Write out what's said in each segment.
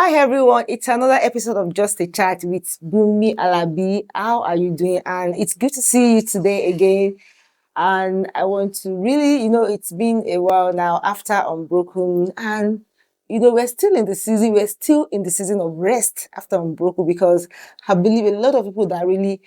Hi everyone, it's another episode of Just a Chat with Bunmi Alabi. How are you doing? And it's good to see you today again. And I want to really, it's been a while now after Unbroken. And, we're still in the season. We're still in the season of rest after Unbroken because I believe a lot of people that really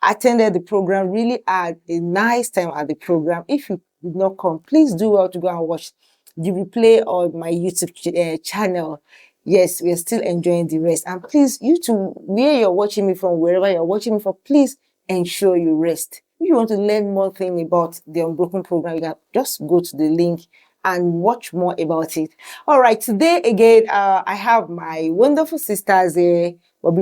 attended the program really had a nice time at the program. If you did not come, please do well to go and watch the replay on my YouTube channel. Yes, we're still enjoying the rest. And please, you too, where you're watching me from, wherever you're watching me from, please ensure you rest. If you want to learn more things about the Unbroken program, you can just go to the link and watch more about it. All right, today again, I have my wonderful sisters here. But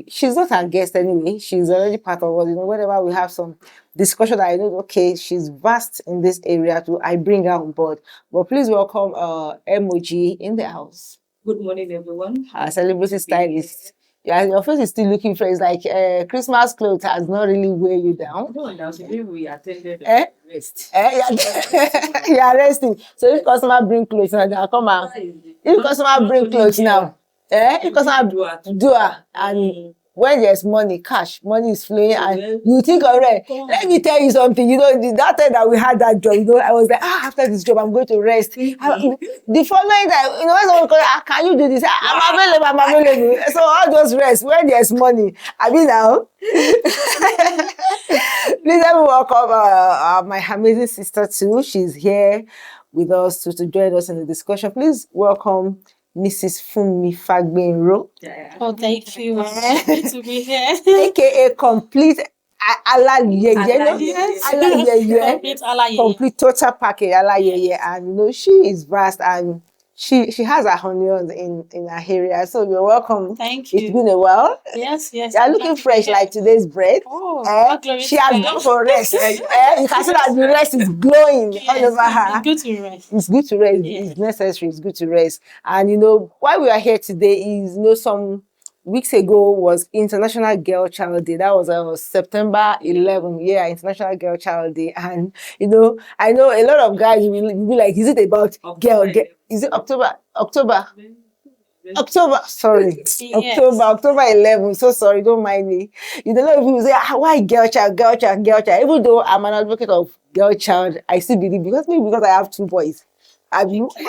she's not our guest anyway. She's already part of us. Whenever we have some discussion, I know, okay, she's vast in this area too. I bring her on board. But please welcome Emoji in the house. Good morning, everyone. Our celebrity stylist. Yeah, your face is still looking fresh. Like Christmas clothes has not really weighed you down. No, now today we attended rest. You are resting. So if customer bring clothes now, they'll come out. If customer bring clothes now, if customer do and when there's money, cash, money is flowing, and you think, all right, let me tell you something. That time that we had that job, I was like, after this job, I'm going to rest. The following time, when someone call, can you do this? I'm available. So I'll just rest when there's money. I mean now. Please let me welcome my amazing sister too. She's here with us to join us in the discussion. Please welcome Mrs. Funmi Fagbenro. Oh, thank you. Good to be here. AKA complete complete total package and she is vast and she has her onions in her area. So you're welcome. Thank you. It's been a while. Yes. You're looking fresh like today's bread. She has gone for rest. You can see that the rest is glowing all over her. It's good to rest. It's good to rest. Yes. It's necessary. It's good to rest. And why we are here today is some weeks ago was International Girl Child Day. That was September 11. Yeah, International Girl Child Day. And I know a lot of guys will be like, is it about girl? Is it October? Sorry. Yes. October 11. So sorry, don't mind me. A lot of people say, why girl child? Even though I'm an advocate of girl child, I still believe because I have two boys. Because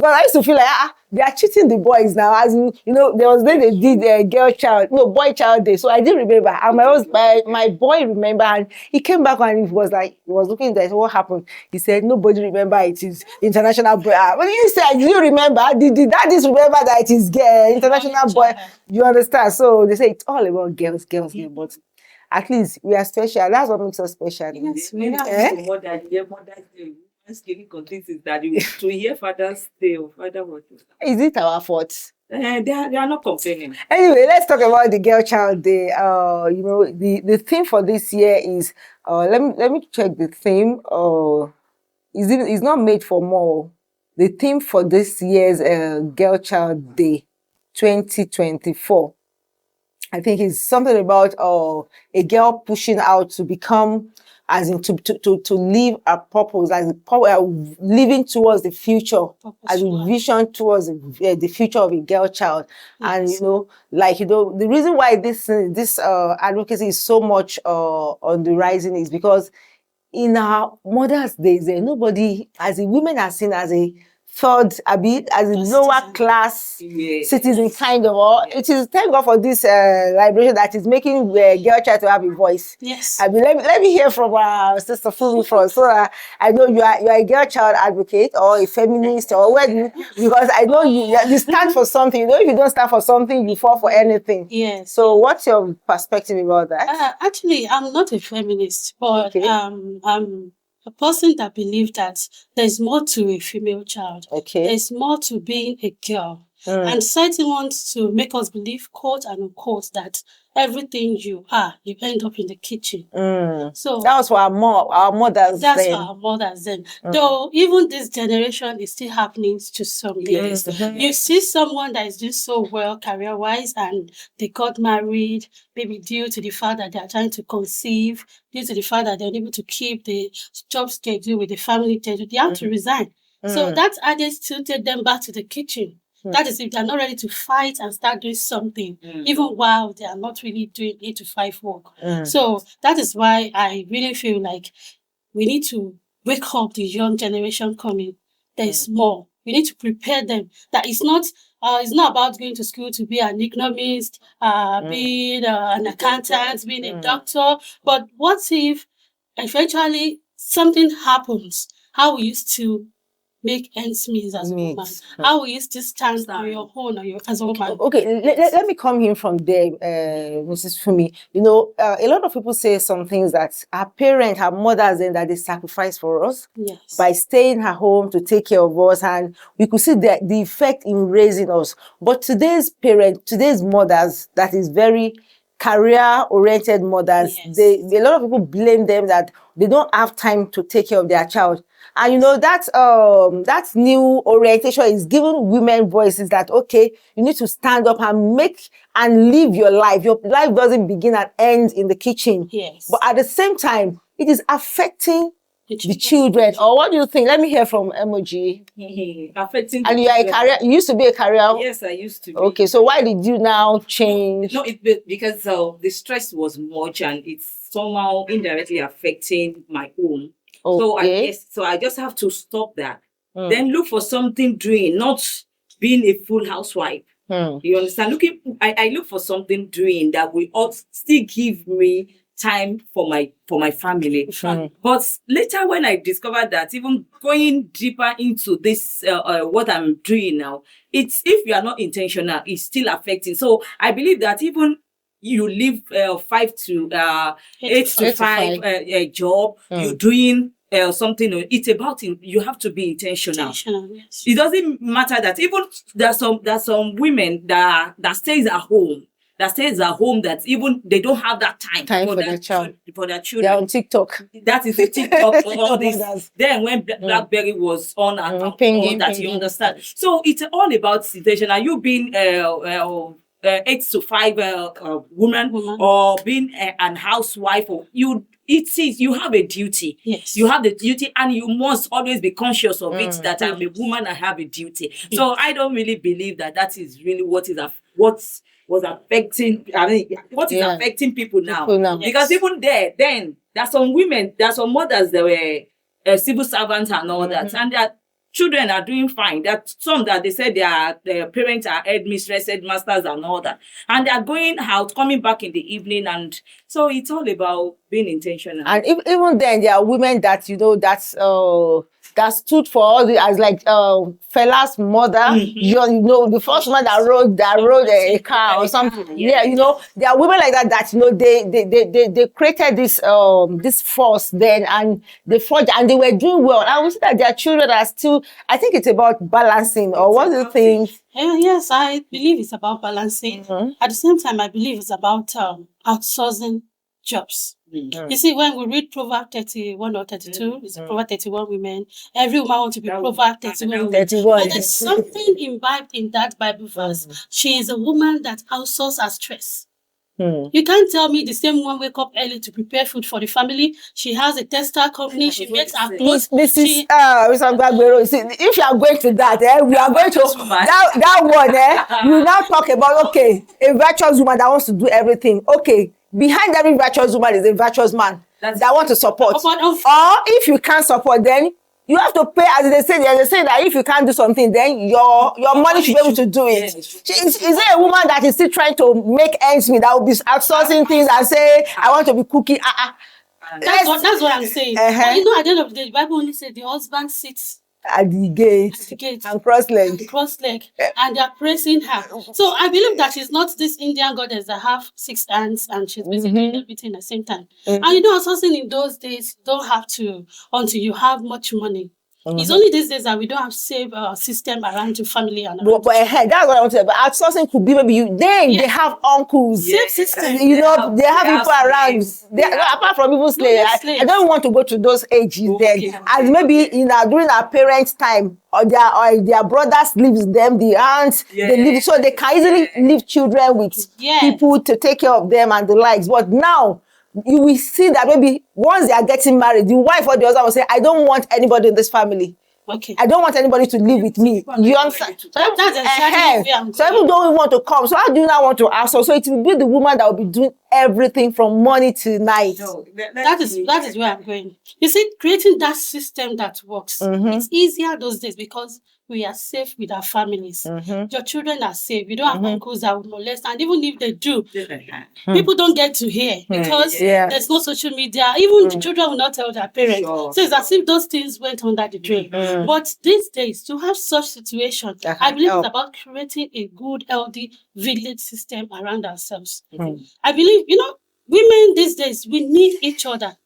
I used to feel like they are cheating the boys now. As there was then they did boy child day. So I didn't remember. And my boy remember, and he came back and he was looking at what happened. He said nobody remember it is International Boy. When you said you remember, did daddies remember that it is International Boy? You understand? So they say it's all about girls. But at least we are special. That's what makes us special. Yes, we have Mother's Day. Context is that to hear Father's Day or Father what is it our fault? They are not complaining. Anyway, let's talk about the Girl Child Day. The theme for this year is let me check the theme. It's not made for more. The theme for this year's Girl Child Day 2024. I think it's something about a girl pushing out to become, as in to live a purpose, as living towards the future, as a vision towards the future of a girl child. Yes. And the reason why this advocacy is so much on the rising is because in our Mother's Day, nobody, as a women are seen as a third, as a lower class citizen kind of. Or it is thank God for this liberation that is making the girl child to have a voice. Yes. Let me hear from our sister Funmi first, so I know you are a girl child advocate or a feminist or because I know you stand for something. If you don't stand for something, you fall for anything. Yes. So what's your perspective about that? Actually, I'm not a feminist, but I'm a person that believes that there's more to a female child. Okay. There's more to being a girl. And society wants to make us believe, quote and unquote, that everything you are, you end up in the kitchen. So that was for our mothers. That's for our mothers then. Though even this generation is still happening to some years. You see someone that is doing so well career-wise and they got married, maybe due to the fact that they are trying to conceive, due to the fact that they're unable to keep the job schedule with the family schedule, they have to resign. So that added tilted them back to the kitchen. That is if they're not ready to fight and start doing something, even while they are not really doing 8 to 5 work. So that is why I really feel like we need to wake up the young generation coming. There's more. We need to prepare them. That it's not about going to school to be an economist, being an accountant, being a doctor. But what if eventually something happens? How will you still make ends meet as a woman? How will you still stand on your own as a woman? Okay, let me come in from there, Mrs. Fumi. You know, a lot of people say some things that our parents, our mothers, and that they sacrifice for us by staying at home to take care of us, and we could see the effect in raising us. But today's parents, today's mothers, that is very career-oriented mothers, a lot of people blame them that they don't have time to take care of their child. And you know, that new orientation is giving women voices that, okay, you need to stand up and make and live your life. Your life doesn't begin and end in the kitchen. But at the same time, it is affecting the children. Or what do you think? Let me hear from Emoji. Affecting. And you are a career. You used to be a career. Yes, I used to be. Okay, so why did you now change? No, because the stress was much, and it's somehow indirectly affecting my home. So I just have to stop that. Then look for something doing, not being a full housewife. You understand? I look for something doing that will still give me time for my family. But later when I discovered that, even going deeper into this, what I'm doing now, it's if you are not intentional, it's still affecting. So I believe that even you live 5 to 8 to 5 job, you're doing something. It's about you have to be intentional. Yes. It doesn't matter that even there's some women that stays at home. That even they don't have that time for their child, for their children. They're on TikTok. That is the TikTok for all this. Then when BlackBerry was on and all that, you understand. So it's all about intention. Are you being 8 to 5 woman or being an housewife, or you have a duty. Yes. You have the duty, and you must always be conscious of it, that I'm a woman, I have a duty. So I don't really believe that is really what is affecting affecting people now. Because even then there's some women, there's some mothers that were civil servants and all that, and their children are doing fine. That some that they said their parents are headmasters and all that, and they are going out, coming back in the evening, and so it's all about being intentional. And even then, there are women that that stood for all the, as like Fela's mother. You know, the first one that rode a car or something. Yeah, you know, there are women like that. You know, they created this force then, and they forged, and they were doing well. I would say that their children are still. I think it's about balancing. Or what do you think? Yes, I believe it's about balancing. At the same time, I believe it's about outsourcing jobs. You see, when we read Proverbs 31 or 32, it's Proverbs 31 women. Every woman wants to be Proverbs 31 women. But there's something imbibed in that Bible verse. She is a woman that outsources her stress. You can't tell me the same one wake up early to prepare food for the family. She has a textile company. She makes her clothes. Mrs. Gbagbero, if you are going to that, we are going to that one. We will now talk about a virtuous woman that wants to do everything. Okay, behind every virtuous woman is a virtuous man that want to support. Or if you can't support, then you have to pay, as they say that if you can't do something, then your money should be able to do it. Is there a woman that is still trying to make ends meet, that will be outsourcing things and say, I want to be cooking? That's what I'm saying. But you know, at the end of the day, the Bible only said the husband sits at the gate and cross leg, and they're praising her. So I believe that she's not this Indian goddess that have 6 hands and she's basically doing everything at the same time. And you know, something in those days, you don't have to until you have much money. It's only these days that we don't have save system around your family and but that's what I want to say. But outsourcing could be maybe they have uncles, save system. You know, they have people around. Apart from people slaves, I don't want to go to those ages then. As maybe during our parents' time, or their brothers leave them, the aunts they leave, so they can easily leave children with people to take care of them and the likes. But now, you will see that maybe once they are getting married, the wife or the husband will say, I don't want anybody in this family. Okay. I don't want anybody to live with me. You understand? So that's exactly where I'm so people don't even want to come. So how do you now want to ask her? So it will be the woman that will be doing everything from morning to night. No, that is where I'm going. You see, creating that system that works, it's easier those days because we are safe with our families. Your children are safe. You don't have uncles that will molest, and even if they do, people don't get to hear because there's no social media. Even the children will not tell their parents. So it's as if those things went under the drain. But these days, to have such situations, I believe it's about creating a good, healthy village system around ourselves. I believe, women these days, we need each other.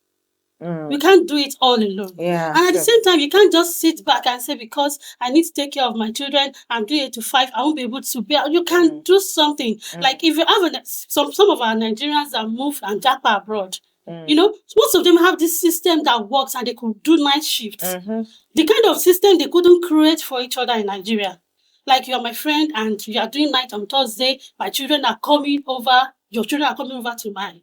We can't do it all alone. And at the same time, you can't just sit back and say, because I need to take care of my children, I'm doing 8 to 5, I won't be able to be. You can do something. Like if you have some of our Nigerians that move and japa abroad, most of them have this system that works and they could do night shifts. The kind of system they couldn't create for each other in Nigeria. Like, you're my friend and you are doing night on Thursday, my children are coming over, your children are coming over to mine.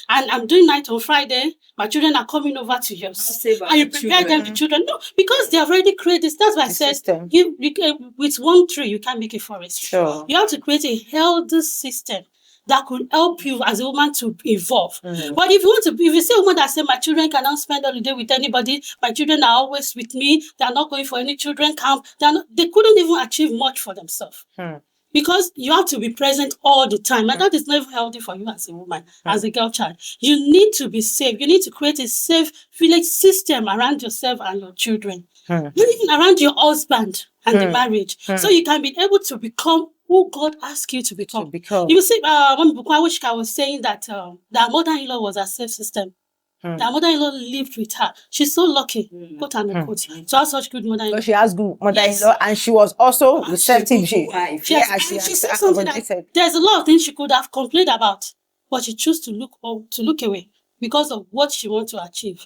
And I'm doing night on Friday, my children are coming over to yours. And you prepare them, the children. No, because they have already created this. That's why I said, with one tree, you can't make a forest. Sure. You have to create a healthy system that could help you as a woman to evolve. But if you see a woman that says, my children cannot spend all the day with anybody, my children are always with me, they are not going for any children camp, they couldn't even achieve much for themselves. Because you have to be present all the time. And that is not healthy for you as a woman, as a girl child. You need to be safe. You need to create a safe village system around yourself and your children. Not even around your husband and the marriage. So you can be able to become who God asked you to become. You see, when Bukwawishka was saying that their mother-in-law was a safe system. Their mother-in-law lived with her. She's so lucky, quote unquote, to have such good mother-in-law. She has good mother-in-law, and she was also receptive. She said something that there's a lot of things she could have complained about, but she chose to look away because of what she wants to achieve.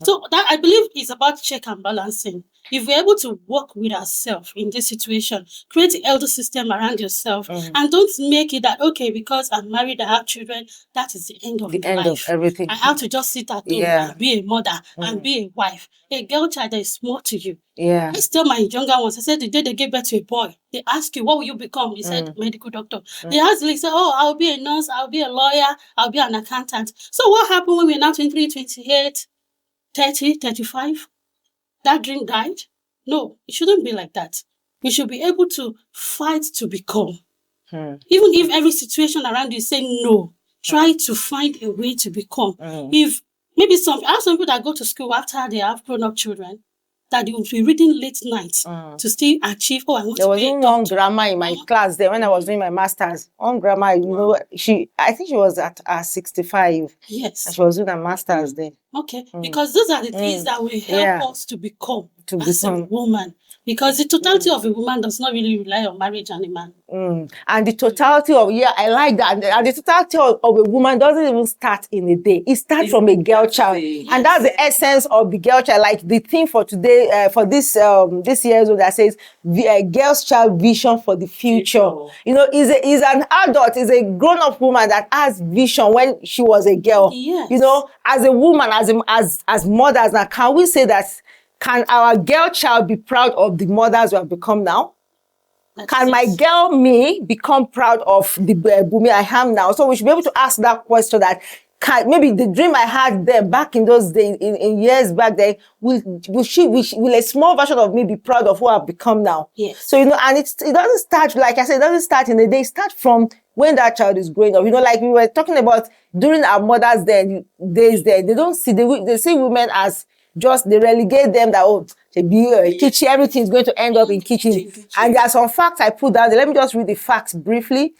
So that, I believe, is about check and balancing. If we're able to work with ourselves in this situation, create a healthy system around yourself, and don't make it that, okay, because I'm married, I have children, that is the end of life. Of everything. I have to just sit at home and be a mother and be a wife. A girl child that is more to you. I tell my younger ones, I said, the day they gave birth to a boy, they ask you, what will you become? He said, medical doctor. They asked, they said, oh, I'll be a nurse, I'll be a lawyer, I'll be an accountant. So what happened when we're now 23, 28, 30, 35? That dream died? No, it shouldn't be like that. You should be able to fight to become. Even if every situation around you is saying no, try to find a way to become. If maybe I have some people that go to school after they have grown-up children, that they will be reading late nights to still achieve. Oh, I want there to be a doctor. was one grandma in my class there when I was doing my master's. One grandma, I think she was at 65. Yes. And she was doing her master's there. Okay, because those are the things that will help us to become as a woman. Because the totality of a woman does not really rely on marriage and a man. And the totality of, I like that. And the totality of a woman doesn't even start in a day. It starts from a girl child. Yes. And that's the essence of the girl child. Like the theme for today, for this year's that says, girl's child vision for the future. Is an adult, is a grown-up woman that has vision when she was a girl. Yes. As a woman, as mothers, now, can we say that, can our girl child be proud of the mothers we have become now? Can my girl me become proud of the Bumi I am now? So we should be able to ask that question, that maybe the dream I had there back in those days, in years back then, will a small version of me be proud of who I've become now? Yes. So, and it doesn't start, like I said, it doesn't start in a day. It starts from when that child is growing up. Like we were talking about during our mothers' days there, they see women as just, they relegate them that, kitchen, everything is going to end up in kitchen. And there are some facts I put down there. Let me just read the facts briefly.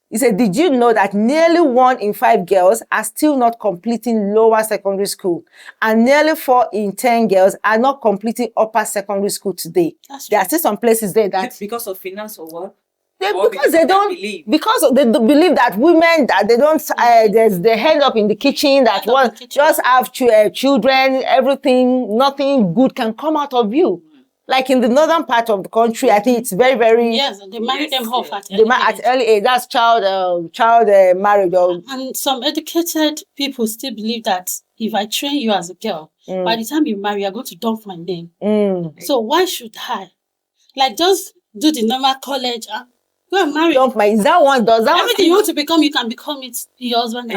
He said, did you know that nearly 1 in 5 girls are still not completing lower secondary school? And nearly 4 in 10 girls are not completing upper secondary school today. There are still some places there that... Because of finance or what? Because they believe that women, that they don't, they end up in the kitchen, that just have children, everything, nothing good can come out of you. Like in the northern part of the country, I think it's very, very... Yes, they marry them off at early age. That's child marriage. And some educated people still believe that if I train you as a girl, By the time you marry, you're going to dump my name. So why should I? Like, just do the normal college. Go and marry. Dump my. Is that one? Does that everything you want to become, you can become it your husband.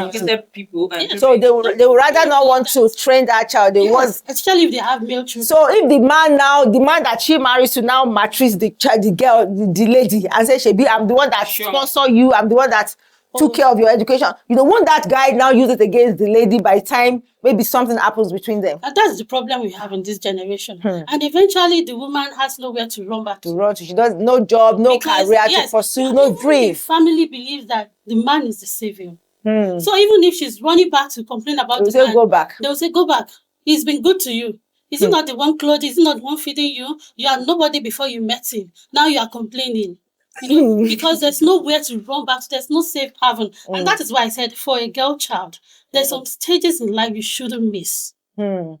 People. So they would rather not want to train that child. They want, especially if they have male children. So if the man that she marries to now maltreats the child, the girl, the lady, and say, "Shebi, I'm the one that sponsor you. I'm the one that took care of your education." You know, won't that guy now use it against the lady by the time maybe something happens between them? And that's the problem we have in this generation. And eventually the woman has nowhere to run back to. She does no job, no career to pursue, no dream. The family believes that the man is the savior. So even if she's running back to complain about the man, go back. They'll say, go back. He's been good to you. Is he not the one clothing? Is he not the one feeding you? You are nobody before you met him. Now you are complaining. You know, because there's nowhere to run back to, there's no safe haven. And that is why I said, for a girl child, there's some stages in life you shouldn't miss. You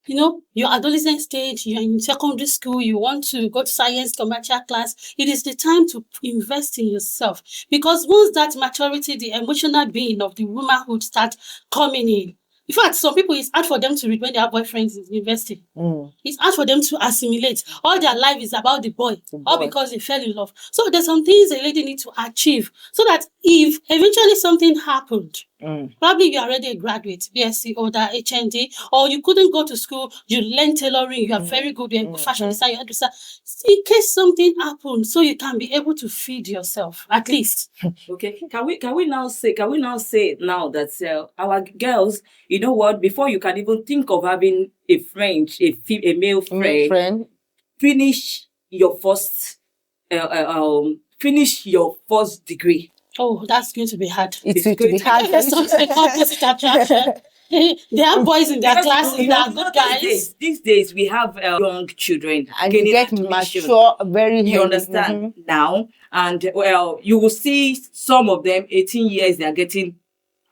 know, your adolescent stage, you're in secondary school, you want to go to science commercial class. It is the time to invest in yourself. Because once that maturity, the emotional being of the womanhood starts coming in, in fact, some people, it's hard for them to read when they have boyfriends in university. It's hard for them to assimilate. All their life is about the boy, all because they fell in love. So there's some things a lady needs to achieve so that if eventually something happened, probably you're already a graduate, BSc or the HND, or you couldn't go to school, you learn tailoring, you are very good, you're a fashion designer, in case something happens, so you can be able to feed yourself, at least. Okay. Can we now say that our girls, you know what, before you can even think of having a male friend, finish your first degree. Oh, that's going to be hard. It's going to be hard. Opposite attraction. They have boys in their classes that are good guys. These days we have young children and they get mature very you understand now, and you will see some of them 18 years they are getting,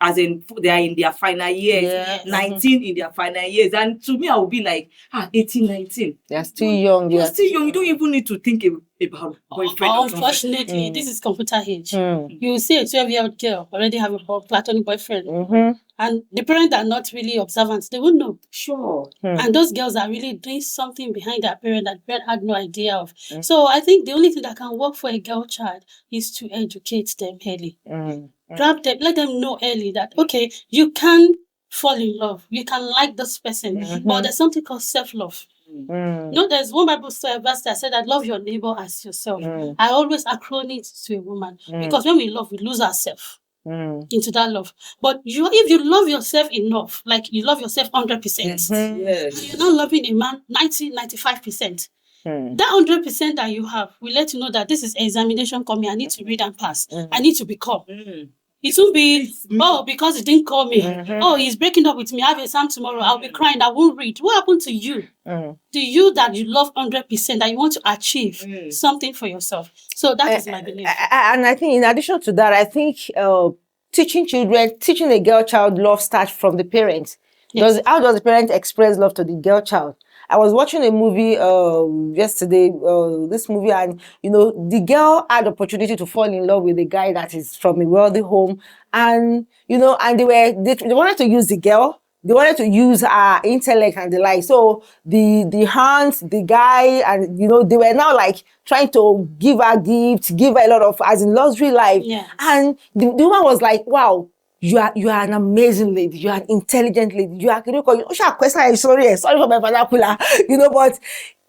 as in they are in their final years, 19 in their final years, and to me I will be like 18, 19. They're still young. You're still young. You don't even need to think about boyfriend. Unfortunately, this is computer age. You will see a 12-year-old girl already have a platonic boyfriend. And the parents are not really observant. They won't know. Sure. And those girls are really doing something behind their parent that parent had no idea of. So I think the only thing that can work for a girl child is to educate them early. Grab them, let them know early that, okay, you can fall in love. You can like this person. But there's something called self-love. No, there's one Bible verse that said that love your neighbor as yourself. I always acronym it to a woman. Because when we love, we lose ourselves. Into that love. But if you love yourself enough, like you love yourself 100%, and you're not loving a man 90-95%, that 100% that you have will let you know that this is examination coming. I need to read and pass. I need to become. It won't be, because he didn't call me. He's breaking up with me. I have an exam tomorrow. I'll be crying. I won't read. What happened to you? To you that you love 100%, that you want to achieve something for yourself. So that is my belief. And I think in addition to that, I think teaching a girl child love starts from the parents. Yes. How does the parent express love to the girl child? I was watching a movie yesterday, this movie, and the girl had the opportunity to fall in love with a guy that is from a wealthy home, and and they wanted to use the girl. They wanted to use her intellect and the like. So the hands, the guy, and they were now like trying to give her gifts, give her a lot of as in luxury life. Yes. And the woman was like, wow. You are an amazing lady. You are an intelligent lady. You are sorry for my vernacular, but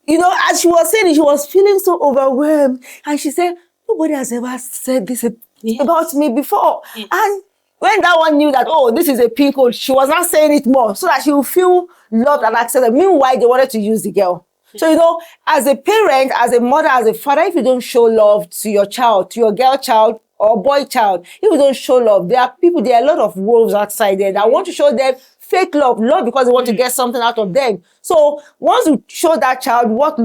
as she was saying it, she was feeling so overwhelmed. And she said, nobody has ever said this about me before. Yes. And when that one knew that, this is a pin code, she was not saying it more so that she would feel loved and accepted. Meanwhile, they wanted to use the girl. So, as a parent, as a mother, as a father, if you don't show love to your child, to your girl child, or boy child, if you don't show love, there are a lot of wolves outside there that want to show them fake love because they want to get something out of them. So once you show that child what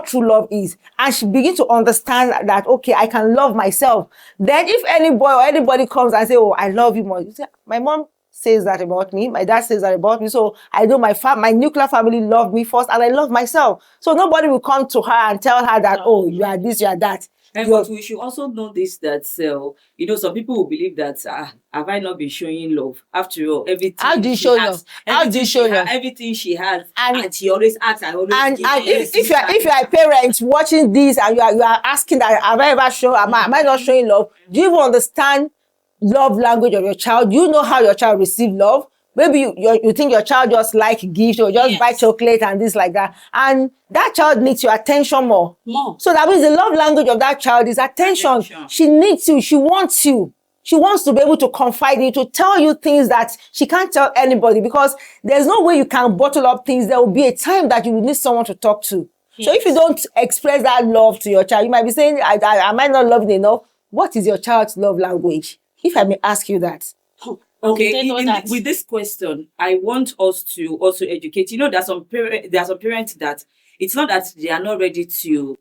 true love is, and she begins to understand that, okay, I can love myself, then if any boy or anybody comes and say, I love you more, you say, my mom says that about me, my dad says that about me, so I know my nuclear family loved me first and I love myself. So nobody will come to her and tell her that, you are this, you are that. But we should also know this, that some people will believe that have I not been showing love? After all, everything. How do you show love? How do you show love? Everything she has, and she always asks. I always and give if you are a parent watching this and you are asking that, have I ever shown? Am I not showing love? Do you even understand love language of your child? Do you know how your child receive love? Maybe you think your child just like gift or just buy chocolate and this like that. And that child needs your attention more. So that means the love language of that child is attention. She needs you. She wants you. She wants to be able to confide in you, to tell you things that she can't tell anybody, because there's no way you can bottle up things. There will be a time that you will need someone to talk to. Yes. So if you don't express that love to your child, you might be saying, am I not loving enough? What is your child's love language? If I may ask you that. Okay, with this question, I want us to also educate. There are some parents that it's not that they are not ready to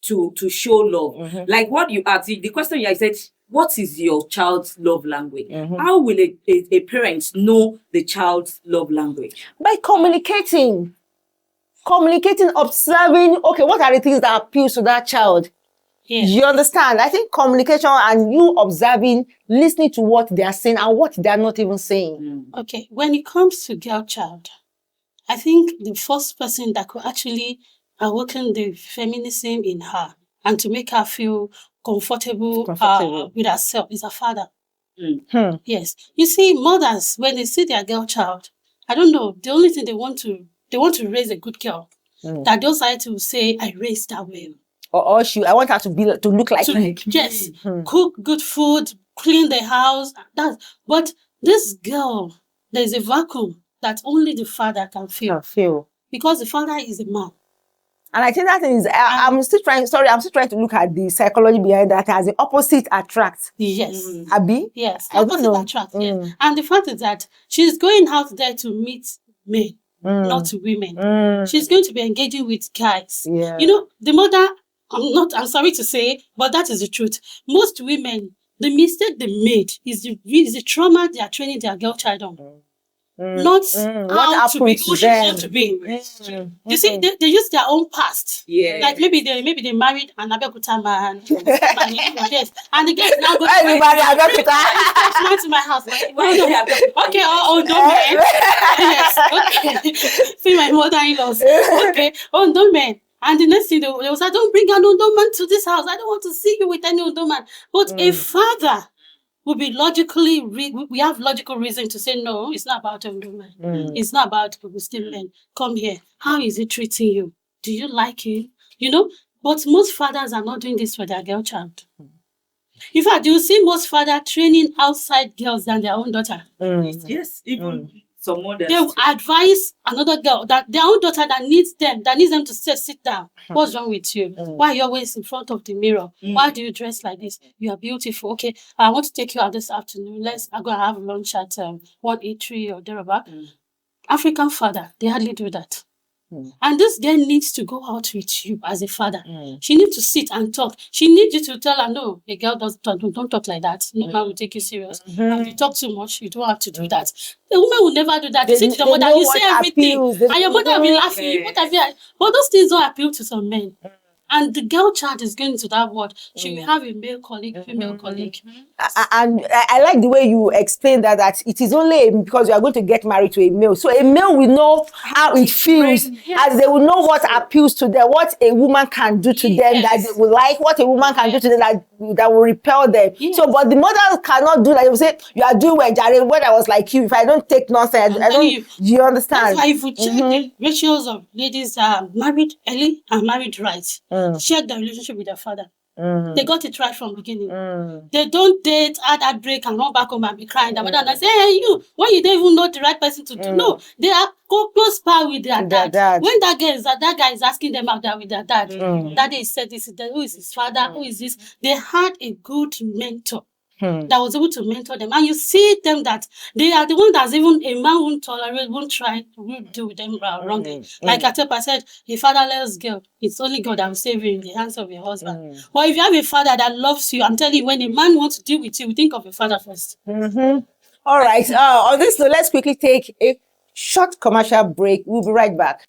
show love. Mm-hmm. Like what you asked, the question you said, what is your child's love language? Mm-hmm. How will a parent know the child's love language? By communicating, observing. Okay, what are the things that appeal to that child? Yes. You understand? I think communication and you observing, listening to what they are saying and what they are not even saying. Okay, when it comes to girl child, I think the first person that could actually awaken the feminism in her and to make her feel comfortable. With herself is her father. Yes. You see, mothers, when they see their girl child, I don't know, the only thing they want to raise a good girl. That those are to say, I raised her well. Or I want her to look like me. Yes. Cook good food, clean the house. But this girl, there's a vacuum that only the father can feel. Because the father is a man. And I think that thing is, I'm still trying to look at the psychology behind that as the opposite attract. Yes. Abi? Yes. Opposite attract, yes. And the fact is that she's going out there to meet men, not women. She's going to be engaging with guys. Yeah. The mother, I'm sorry to say, but that is the truth. Most women, the mistake they made is the trauma they are training their girl child on. Not how to be who she wants to be. You see, they use their own past. Yeah. Like maybe they married an Abeokuta man. Yes. And the girl is now going to my house. Okay, Ondo men. Yes. Okay. See my mother-in-laws. Okay, Ondo men. And the next thing they will say, don't bring an Ondo man to this house. I don't want to see you with any Ondo man. But a father will be we have logical reason to say, no, it's not about Ondo man. It's not about Muslim men. Come here. How is he treating you? Do you like him? But most fathers are not doing this for their girl child. In fact, you see most fathers training outside girls than their own daughter. Yes, even some mothers. They will advise another girl that their own daughter that needs them to sit down. What's wrong with you? Why are you always in front of the mirror? Why do you dress like this? You are beautiful. Okay, I want to take you out this afternoon. I'm going to have lunch at 1 eatery or thereabout. African father, they hardly do that. And this girl needs to go out with you as a father. She needs to sit and talk. She needs you to tell her, no, a girl don't talk like that. No man will take you serious. If you talk too much, you don't have to do that. The woman will never do that. You say to the mother, you say everything. And your mother will be laughing. But those things don't appeal to some men. And the girl child is going to that word. She will have a male colleague, female colleague. And I like the way you explain that it is only because you are going to get married to a male. So a male will know how it feels, as they will know what appeals to them, what a woman can do to them that they will like, what a woman can do to them that will repel them. So, but the mother cannot do that. They will say, you are doing well, Jare, when I was like you, if I don't take nonsense, I don't. Do you understand? That's why if you check the ratios of ladies married early and married right, check the relationship with their father. They got it right from the beginning. They don't date, add break, and run back home and be crying. And I say, hey, you, why you don't even know the right person to do? No, they are close par with their dad. When that guy is asking them out there with their dad, daddy said this, who is his father, who is this? They had a good mentor that was able to mentor them. And you see them that they are the one that's even a man won't tolerate, won't try to deal with them wrongly. Like Atepa said, a fatherless girl, it's only God that will save you in the hands of your husband. But if you have a father that loves you, I'm telling you, when a man wants to deal with you, think of your father first. All right. On this note, let's quickly take a short commercial break. We'll be right back.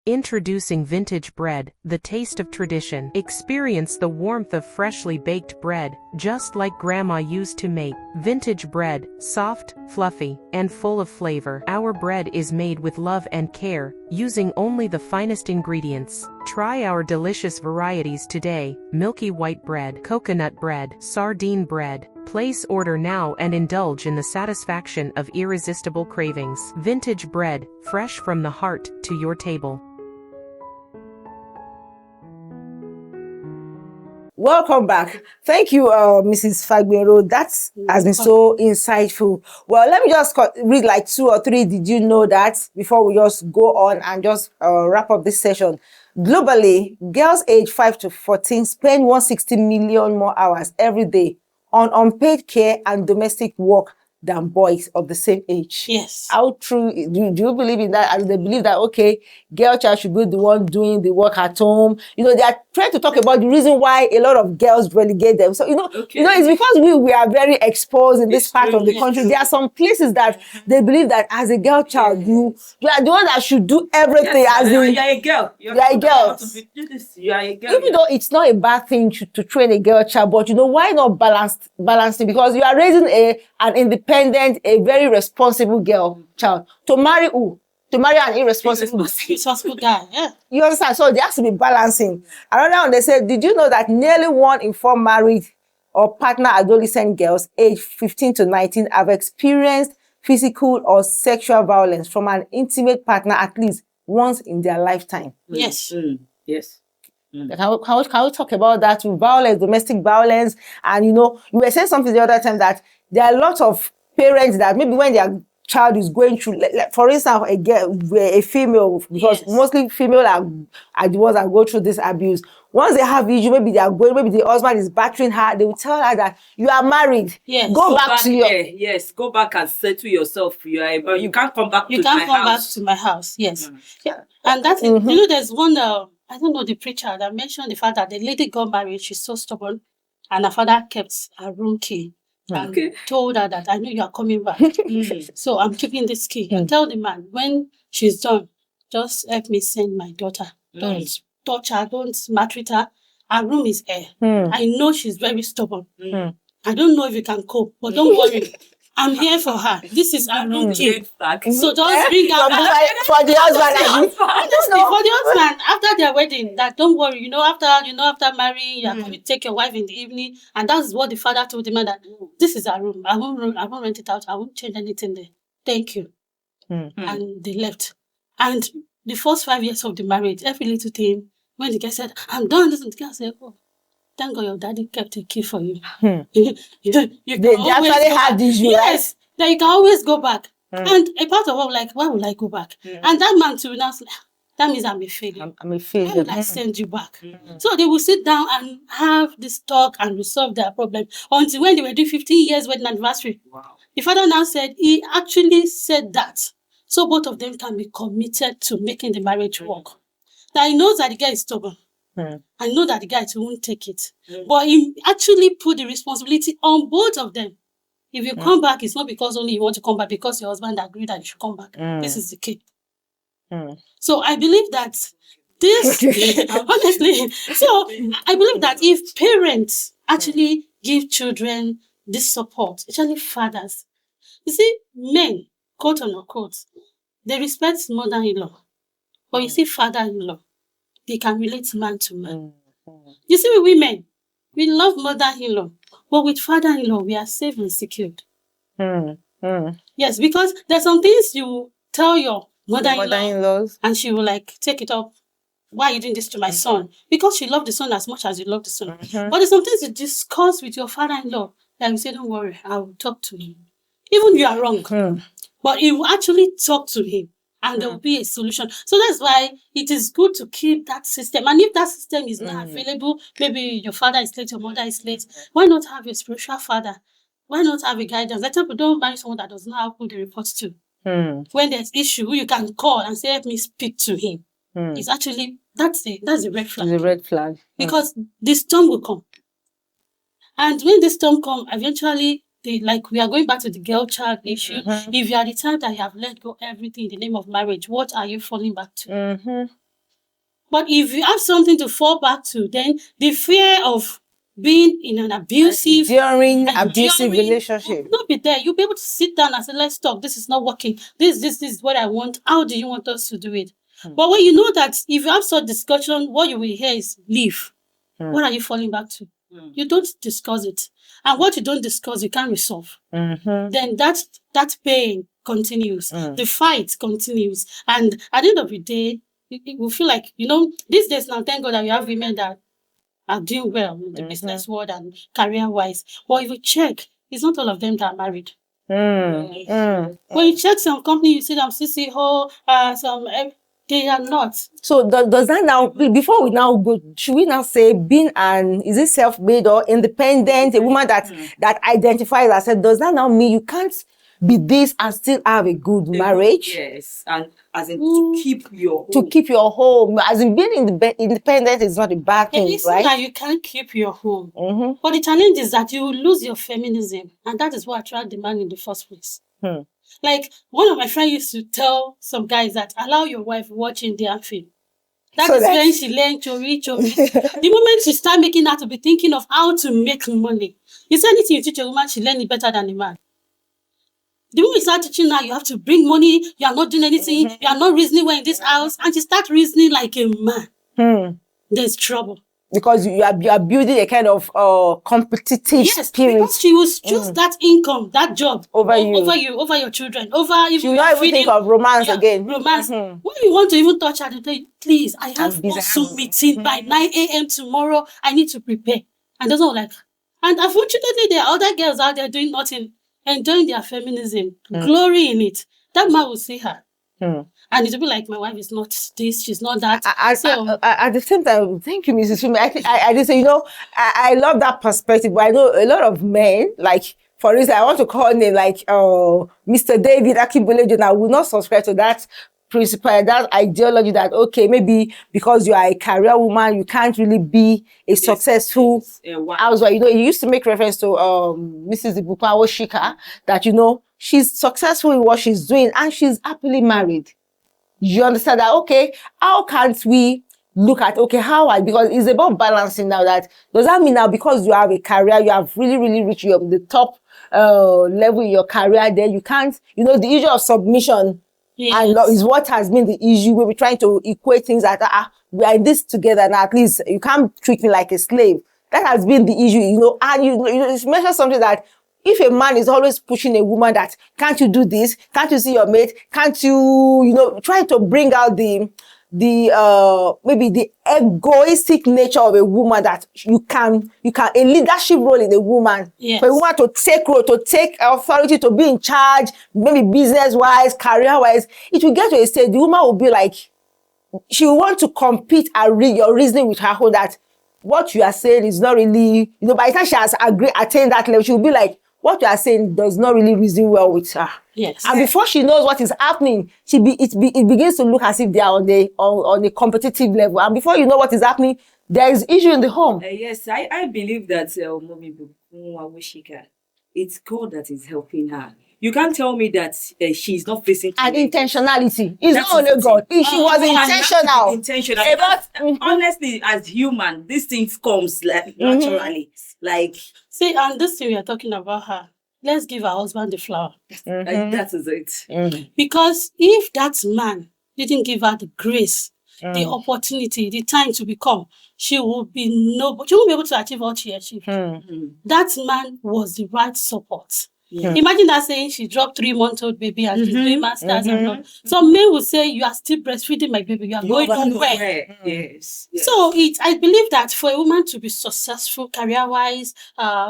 Introducing Vintage Bread, the taste of tradition. Experience the warmth of freshly baked bread, just like Grandma used to make. Vintage bread, soft, fluffy, and full of flavor. Our bread is made with love and care, using only the finest ingredients. Try our delicious varieties today: milky white bread, coconut bread, sardine bread. Place order now and indulge in the satisfaction of irresistible cravings. Vintage bread, fresh from the heart to your table. Welcome back. Thank you, Mrs. Fagbero. That has been so insightful. Well, let me just read like 2 or 3. Did you know that? Before we just go on and just wrap up this session. Globally, girls aged 5 to 14 spend 160 million more hours every day on unpaid care and domestic work than boys of the same age. Yes. How true, do you believe in that? And they believe that, okay, girl child should be the one doing the work at home. You know, they are trying to talk about the reason why a lot of girls relegate them. So, it's because we are very exposed in this part of the country. There are some places that they believe that as a girl child, you are the one that should do everything. Yes, you're a girl. You're a girl. You are a girl. Even though it's not a bad thing to train a girl child, but why not balance it? Because you are raising an independent, a very responsible girl child. To marry who? To marry an irresponsible guy. Yeah. You understand? So there has to be balancing. Another one, they said, did you know that nearly 1 in 4 married or partner adolescent girls aged 15 to 19 have experienced physical or sexual violence from an intimate partner at least once in their lifetime? Yes. Yes. Can we talk about that? Violence, domestic violence. And you were saying something the other time that there are a lot of parents that maybe when their child is going through, for instance, a female, because mostly female are the ones that go through this abuse. Once they have issue, maybe the husband is battering her, they will tell her that you are married. Yes. Go back to your... Yes, go back and say to yourself, you can't come back to my house. You can't come back to my house, yes. Yeah. And that's it. There's one, I don't know, the preacher that mentioned the fact that the lady got married, she's so stubborn, and her father kept her room key. And told her that I know you are coming back. So I'm keeping this key. And tell the man, when she's done, just help me send my daughter. Don't touch her, don't maltreat her. Her room is air. I know she's very stubborn. I don't know if you can cope, but don't worry. I'm here for her. This is her room key. So just bring her back. For the husband. For the husband, after their wedding, that don't worry. After marrying, you're going to take your wife in the evening. And that's what the father told the man, that this is our room. I won't rent it out. I won't change anything there. Thank you. And they left. And the first 5 years of the marriage, every little thing, when the guy said, I'm done, the guy said, oh, thank God your daddy kept a key for you. They actually had this. Yes, that you can always go back. And a part of all, why would I go back? And that man too, now, that means I'm a failure. I'm a failure. Why would I send you back? So they will sit down and have this talk and resolve their problem until when they were doing 15 years wedding anniversary. Wow. The father now said he actually said that so both of them can be committed to making the marriage work. That he knows that the guy is stubborn. I know that the guy won't take it. But he actually put the responsibility on both of them. If you come back, it's not because only you want to come back, because your husband agreed that you should come back. This is the key. So I believe that this, honestly, so I believe that if parents actually give children this support, especially fathers, you see, men, quote unquote, they respect mother-in-law. But you see, father-in-law, they can relate man to man. You see, with women, we love mother-in-law, but with father-in-law, we are safe and secured. Yes, because there's some things you tell your mother-in-law, and she will take it up. Why are you doing this to my son? Because she loved the son as much as you love the son. But there's some things you discuss with your father-in-law that you say, don't worry, I will talk to him. Even you are wrong. But you will actually talk to him. And there will be a solution. So that's why it is good to keep that system. And if that system is not available, maybe your father is late, your mother is late, why not have a spiritual father? Why not have a guidance? Let people don't marry someone that does not have who they report to. When there's issue, you can call and say, let me speak to him. It's actually, that's a red flag. It's a red flag. Because the storm will come. And when the storm comes, eventually, we are going back to the girl child issue. If you are the type that you have let go everything in the name of marriage, what are you falling back to? But if you have something to fall back to, then the fear of being in an abusive relationship will not be there. You'll be able to sit down and say, let's talk. This is not working. This is what I want. How do you want us to do it? But when you know that if you have such discussion, what you will hear is leave. What are you falling back to? You don't discuss it. And what you don't discuss, you can't resolve. Then that pain continues. The fight continues. And at the end of the day, it will feel like, these days now, thank God that we have women that are doing well in the business world and career-wise. But if you check, it's not all of them that are married. When you check some company, you see them CCO, they are not. So does that now, before we now go, should we now say being is it self-made or independent, a woman that identifies herself, does that now mean you can't be this and still have a good marriage? Yes, and as in to keep your home. To keep your home. As in being independent is not a bad thing, it's right? It's not that you can't keep your home. But the challenge is that you will lose your feminism. And that is what attracts the man in the first place. Like, one of my friends used to tell some guys that allow your wife watching their film. That is when she learned to reach over. The moment she start making her to be thinking of how to make money, it's anything you teach a woman, she learn it better than a man. The moment you start teaching her, you have to bring money, you are not doing anything, you are not reasoning well in this house, and she start reasoning like a man. There's trouble. Because you are building a kind of competitive spirit. Because she will choose that income, that job over your children, over even. She will not even think of romance again. Romance. When you want to even touch her, they say, please, I have also meeting by 9 a.m. tomorrow. I need to prepare. And that's all like. And unfortunately, there are other girls out there doing nothing, enjoying their feminism, glory in it. That man will see her. And it'll be like, my wife is not this, she's not that. At the same time, thank you, Mrs. Fumi. I just say, I love that perspective, but I know a lot of men, like, for instance, I want to call him like Mr. David Akibulejo, I will not subscribe to that principle, that ideology that, okay, maybe because you are a career woman, you can't really be a successful housewife. He used to make reference to Mrs. Ibukwa Oshika, that, she's successful in what she's doing and she's happily married. You understand that? Okay, how can't we look at, because it's about balancing now. That does that mean now because you have a career, you have really, really reached the top level in your career, then you can't, the issue of submission and is what has been the issue. We're trying to equate things that we are in this together now. At least you can't treat me like a slave. That has been the issue, and you mentioned something that if a man is always pushing a woman that, can't you do this? Can't you see your mate? Can't you, try to bring out the maybe the egoistic nature of a woman, that you can a leadership role in a woman. Yes. For a woman to take role, to take authority, to be in charge, maybe business-wise, career-wise, it will get to a stage, the woman will be like, she will want to compete and your reasoning with her whole that what you are saying is not really, by the time she has attained that level, she will be like, what you are saying does not really reason well with her. Yes. And before she knows what is happening, it begins to look as if they are on a competitive level. And before you know what is happening, there is issue in the home. Yes, I believe that Mommy Wishika, it's God that is helping her. You can't tell me that she's not facing and intentionality. It's not only God. She was intentional. Intentional. Honestly, as human, these things comes naturally. See, and this thing we are talking about her. Let's give her husband the flower. That is it. Because if that man didn't give her the grace, the opportunity, the time to become, she won't be able to achieve what she achieved. That man was the right support. Imagine that saying she dropped 3-month-old baby and she's doing masters and all. Some men will say, you are still breastfeeding my baby, you are going nowhere. Yes. So I believe that for a woman to be successful career-wise,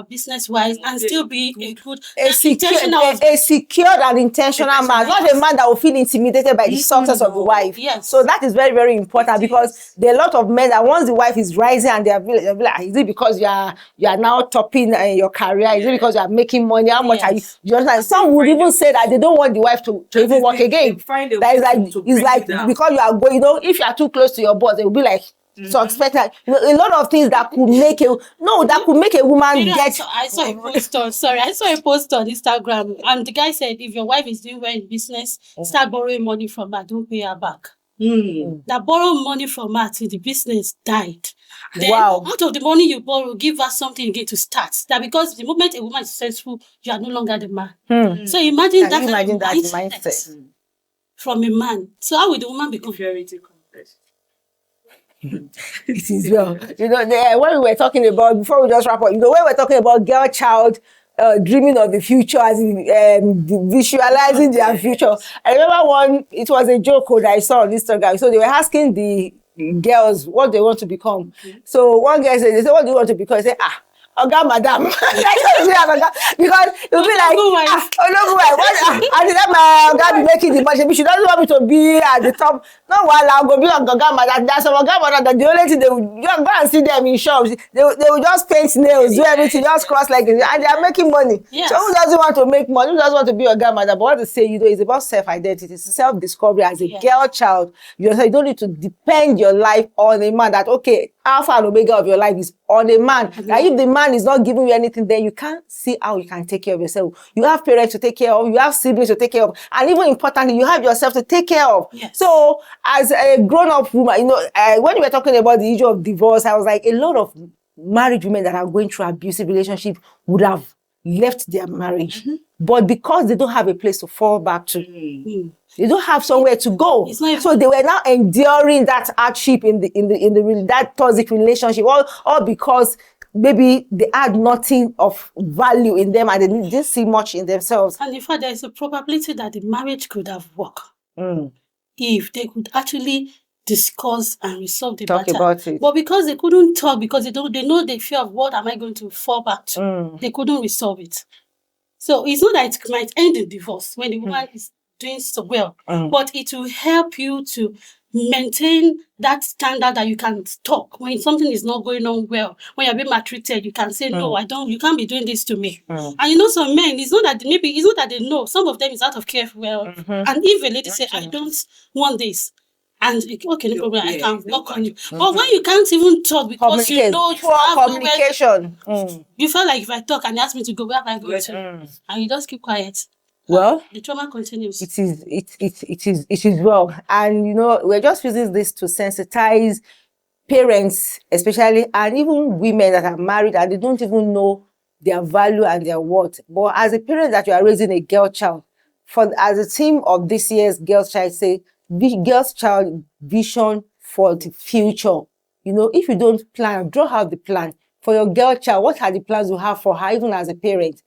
business-wise, and still be a good, a secured and intentional man, not a man that will feel intimidated by the success of the wife. Yes. So that is very, very important, because there are a lot of men that once the wife is rising and they'll be like, is it because you are now topping your career? Is it because you are making money? How much are you? You understand? Some would even say that they don't want the wife to even work again. It's like because you are going, if you are too close to your boss, they will be like, so expect that a lot of things that could make a woman get. I saw a post on Instagram, and the guy said, if your wife is doing well in business, start borrowing money from her, don't pay her back. that borrow money from her till the business died. Then Wow. out of the money you borrow, give her something again to start. That because the moment a woman is successful, you are no longer the man. So imagine Can you that imagine that mindset mindset? from a man. So how will the woman become Inferiority complex. It is well. You know, when we were talking about, before we just wrap up, you know, when we're talking about girl child dreaming of the future, as in visualizing their future. I remember it was a joke that I saw on Instagram. So they were asking the girls what they want to become. So one girl said, they said, what do you want to become? They said, Oga Madam. Because it would be like, and then my Oga be making the money. She doesn't want me to be at the top. No, while I'll go be on Oga Madam. That's Oga Madam. That the only thing they would go and see them in shops. They will just paint nails, do everything, just cross like this, and they are making money. Yes. So who doesn't want to make money? Who doesn't want to be Oga Madam? But what to say, you know, it's about self-identity, self-discovery as a girl child. You don't need to depend your life on a man. That okay, alpha and omega of your life is on a man. Like if the man is not giving you anything, then you can't see how you can take care of yourself. You have parents to take care of, you have siblings to take care of, and even importantly, you have yourself to take care of. Yes. So as a grown-up woman, you know, when you were talking about the issue of divorce, I was like, a lot of married women that are going through abusive relationship would have left their marriage, but because they don't have a place to fall back to, they don't have somewhere to go. So they were now enduring that hardship in that toxic relationship, all because maybe they had nothing of value in them and they didn't see much in themselves. And in fact, there is a probability that the marriage could have worked if they could actually discuss and resolve the matter. About it. But because they couldn't talk, because they know the fear of what am I going to fall back to, they couldn't resolve it. So it's not that it might end in divorce when the woman is doing so well, but it will help you to maintain that standard that you can talk when something is not going on well. When you're being maltreated, you can say, no, you can't be doing this to me. And you know, some men, it's not that they know. Some of them is out of care. Well, and if a lady say, I don't want this, and okay, no problem, I can work on you. But when you can't even talk because you know you have communication, you feel like if I talk and they ask me to go, where am I going to? And you just keep quiet. Well, the trauma continues. It is well. And you know, we're just using this to sensitize parents, especially, and even women that are married and they don't even know their value and their worth. But as a parent that you are raising a girl child, as a theme of this year's Girls Child, say Girls Child vision for the future. You know, if you don't plan, draw out the plan. For your girl child, what are the plans you have for her, even as a parent,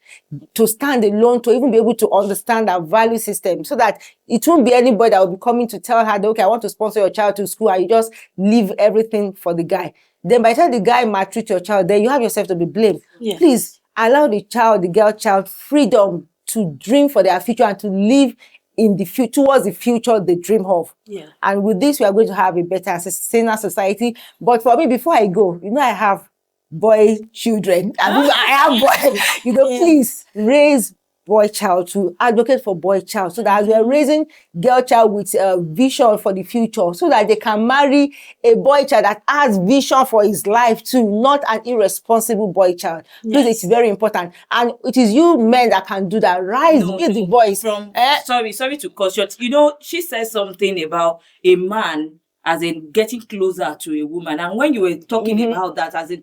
to stand alone, to even be able to understand our value system, so that it won't be anybody that will be coming to tell her that, okay, I want to sponsor your child to school, and you just leave everything for the guy. Then by the time the guy maltreats your child, then you have yourself to be blamed. Yes. Please allow the girl child, freedom to dream for their future and to live in the future, towards the future they dream of. Yeah. And with this, we are going to have a better, saner society. But for me, before I go, you know, I have boy children. I have boy. You know, please raise boy child, to advocate for boy child, so that as we are raising girl child with a vision for the future, so that they can marry a boy child that has vision for his life too, not an irresponsible boy child. Yes. Please, it's very important. And it is you men that can do that. Rise with the voice. Sorry to cut short. You know, she said something about a man as in getting closer to a woman. And when you were talking about that, as in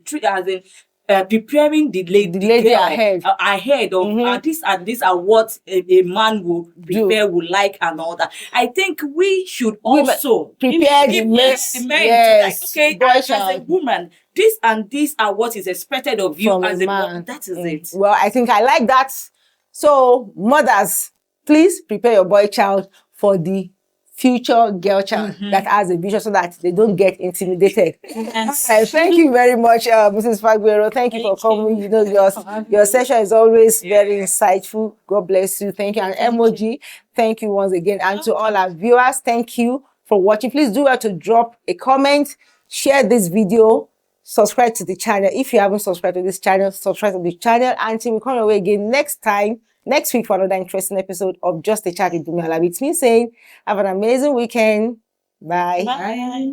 preparing the lady ahead of these are what a man will prepare, will like, and all that. I think we should also prepare the men. Yes, like, okay, as a woman, this and these are what is expected of you from as a man. That is it. Well, I think I like that. So, mothers, please prepare your boy child for the future girl child that has a vision, so that they don't get intimidated. Yes. Thank you very much, Mrs. Fagbero. Thank you for coming. You know, your session is always very insightful. God bless you. Thank you. And Emoji, thank you once again. And to all our viewers, thank you for watching. Please do well to drop a comment, share this video, subscribe to the channel. If you haven't subscribed to this channel, subscribe to the channel. Until we come away again next week for another interesting episode of Just a Chat with Bunmi Alabi. It's me saying, have an amazing weekend. Bye. Bye.